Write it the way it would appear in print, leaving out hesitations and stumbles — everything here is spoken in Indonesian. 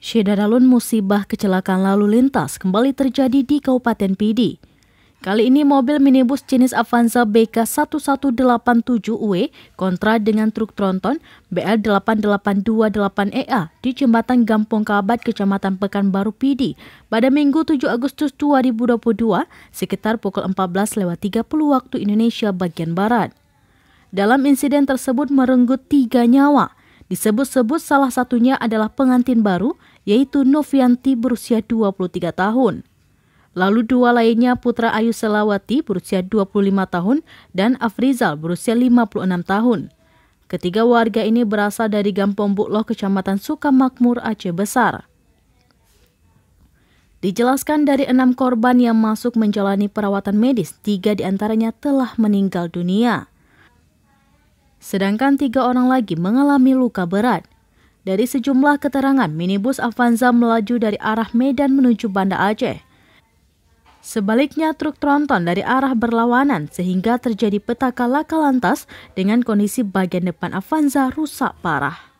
Syedaralun musibah kecelakaan lalu lintas kembali terjadi di Kabupaten Pidi. Kali ini mobil minibus jenis Avanza BK1187W kontra dengan truk tronton BL8828EA di Jembatan Gampong Kabat, Kecamatan Pekanbaru, Pidi pada Minggu 7 Agustus 2022 sekitar pukul 14.30 waktu Indonesia bagian Barat. Dalam insiden tersebut merenggut 3 nyawa. Disebut-sebut salah satunya adalah pengantin baru, yaitu Novianti berusia 23 tahun. Lalu 2 lainnya Putra Ayu Selawati berusia 25 tahun dan Afrizal berusia 56 tahun. Ketiga warga ini berasal dari Gampong Bukloh, Kecamatan Sukamakmur, Aceh Besar. Dijelaskan dari 6 korban yang masuk menjalani perawatan medis, 3 diantaranya telah meninggal dunia. Sedangkan 3 orang lagi mengalami luka berat. Dari sejumlah keterangan, minibus Avanza melaju dari arah Medan menuju Banda Aceh. Sebaliknya truk tronton dari arah berlawanan sehingga terjadi petaka laka lantas dengan kondisi bagian depan Avanza rusak parah.